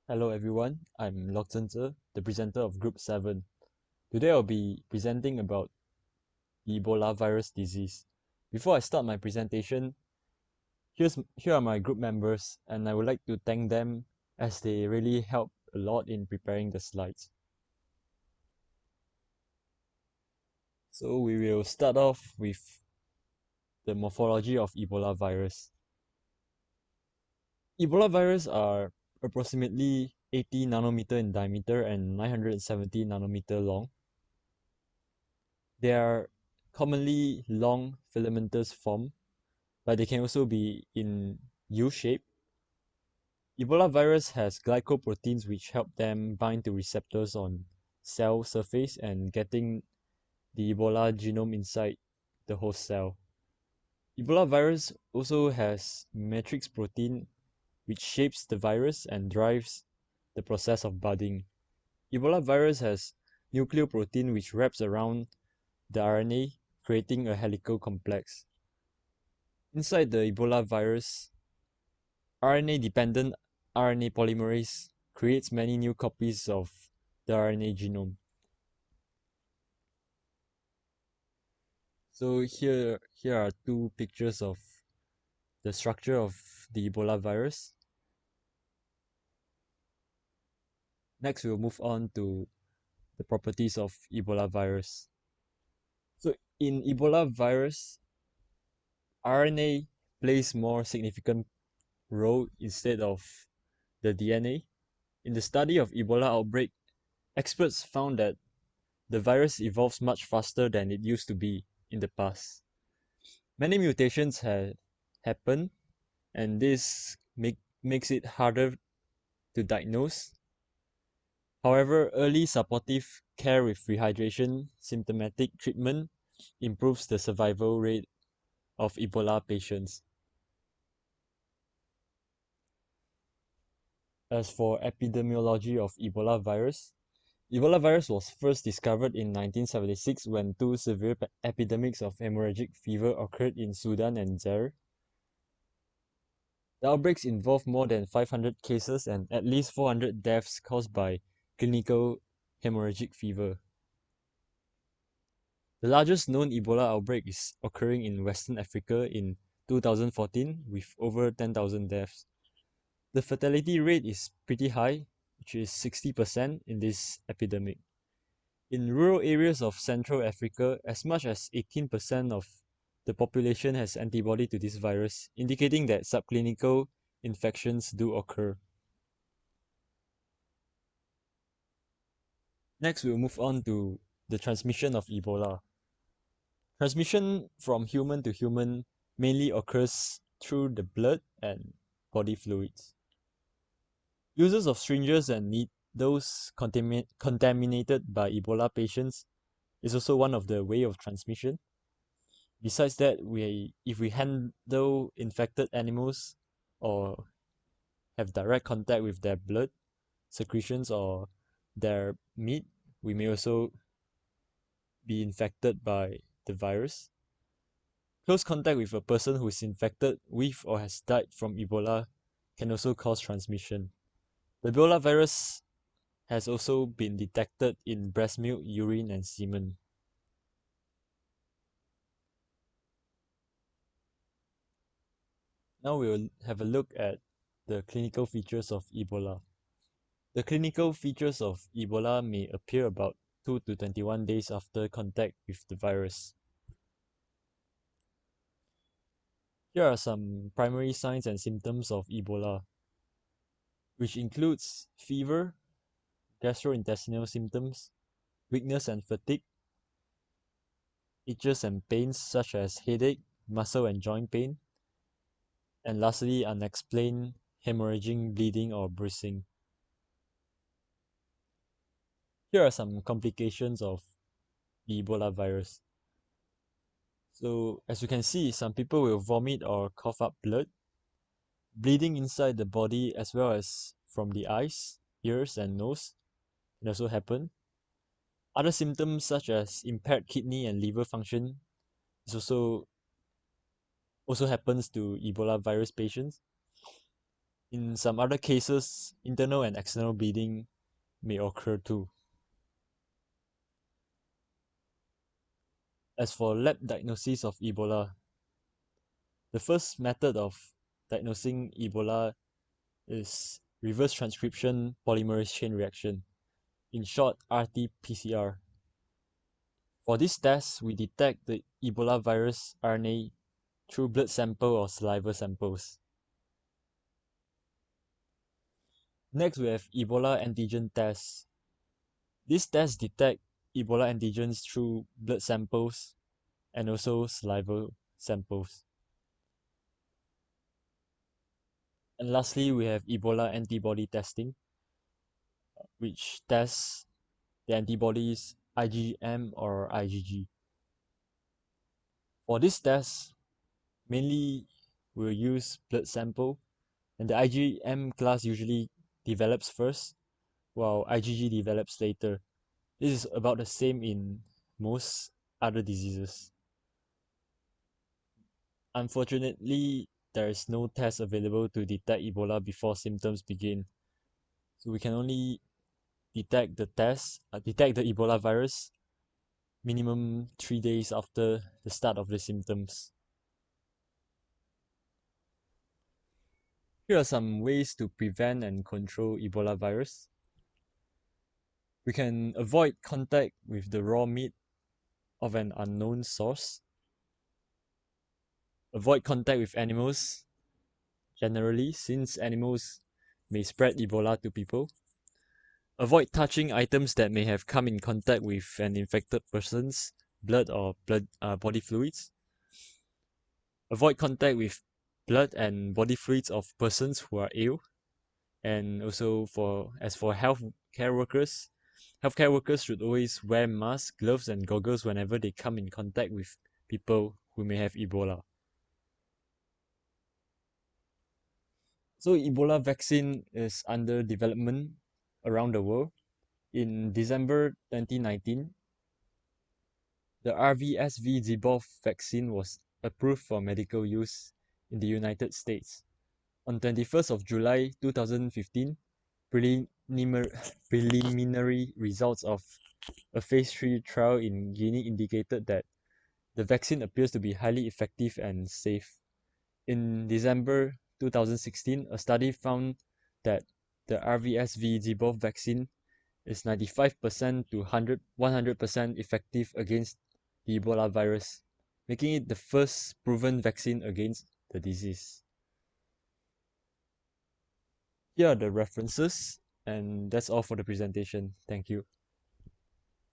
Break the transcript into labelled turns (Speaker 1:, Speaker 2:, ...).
Speaker 1: Hello everyone, I'm Lok Zhe, the presenter of Group 7. Today I'll be presenting about the Ebola virus disease. Before I start my presentation, here are my group members and I would like to thank them as they really helped a lot in preparing the slides. So we will start off with the morphology of Ebola virus. Ebola virus are approximately 80 nanometer in diameter and 970 nanometer long. They are commonly long filamentous form, but they can also be in U shape. Ebola virus has glycoproteins which help them bind to receptors on cell surface and getting the Ebola genome inside the host cell. Ebola virus also has matrix protein which shapes the virus and drives the process of budding. Ebola virus has nucleoprotein which wraps around the RNA, creating a helical complex. Inside the Ebola virus, RNA-dependent RNA polymerase creates many new copies of the RNA genome. So here are two pictures of the structure of the Ebola virus. Next, we'll move on to the properties of Ebola virus. So in Ebola virus, RNA plays more significant role instead of the DNA. In the study of Ebola outbreak, experts found that the virus evolves much faster than it used to be in the past. Many mutations have happened, and this makes it harder to diagnose. However, early supportive care with rehydration symptomatic treatment improves the survival rate of Ebola patients. As for epidemiology of Ebola virus, Ebola virus was first discovered in 1976 when two severe epidemics of hemorrhagic fever occurred in Sudan and Zaire. The outbreaks involved more than 500 cases and at least 400 deaths caused by clinical hemorrhagic fever. The largest known Ebola outbreak is occurring in Western Africa in 2014 with over 10,000 deaths. The fatality rate is pretty high, which is 60% in this epidemic. In rural areas of Central Africa, as much as 18% of the population has antibody to this virus, indicating that subclinical infections do occur. Next, we'll move on to the transmission of Ebola. Transmission from human to human mainly occurs through the blood and body fluids. Users of syringes and needles contaminated by Ebola patients is also one of the way of transmission. Besides that, if we handle infected animals or have direct contact with their blood, secretions, or their meat, we may also be infected by the virus. Close contact with a person who is infected with or has died from Ebola can also cause transmission. The Ebola virus has also been detected in breast milk, urine, and semen. Now we'll have a look at the clinical features of Ebola. The clinical features of Ebola may appear about 2 to 21 days after contact with the virus. Here are some primary signs and symptoms of Ebola, which includes fever, gastrointestinal symptoms, weakness and fatigue, itches and pains such as headache, muscle and joint pain, and lastly, unexplained hemorrhaging, bleeding, or bruising. Here are some complications of the Ebola virus. So, as you can see, some people will vomit or cough up blood. Bleeding inside the body as well as from the eyes, ears, and nose can also happen. Other symptoms such as impaired kidney and liver function is also happens to Ebola virus patients. In some other cases, internal and external bleeding may occur too. As for lab diagnosis of Ebola, the first method of diagnosing Ebola is reverse transcription polymerase chain reaction, in short RT-PCR. For this test, we detect the Ebola virus RNA through blood sample or saliva samples. Next, we have Ebola antigen tests. These tests detect Ebola antigens through blood samples and also saliva samples. And lastly, we have Ebola antibody testing, which tests the antibodies IgM or IgG. For this test, mainly we'll use blood sample, and the IgM class usually develops first, while IgG develops later. This is about the same in most other diseases. Unfortunately, there is no test available to detect Ebola before symptoms begin. So we can only detect the Ebola virus minimum 3 days after the start of the symptoms. Here are some ways to prevent and control Ebola virus. We can avoid contact with the raw meat of an unknown source. Avoid contact with animals generally, since animals may spread Ebola to people. Avoid touching items that may have come in contact with an infected person's blood or body fluids. Avoid contact with blood and body fluids of persons who are ill. And also for healthcare workers should always wear masks, gloves, and goggles whenever they come in contact with people who may have Ebola. So Ebola vaccine is under development around the world. In December 2019, the RVSV Zibov vaccine was approved for medical use in the United States. On 21st of July 2015, preliminary results of a phase 3 trial in Guinea indicated that the vaccine appears to be highly effective and safe. In December 2016, a study found that the RVSV Zibov vaccine is 95% to 100% effective against the Ebola virus, making it the first proven vaccine against the disease. Here are the references, and that's all for the presentation. Thank you.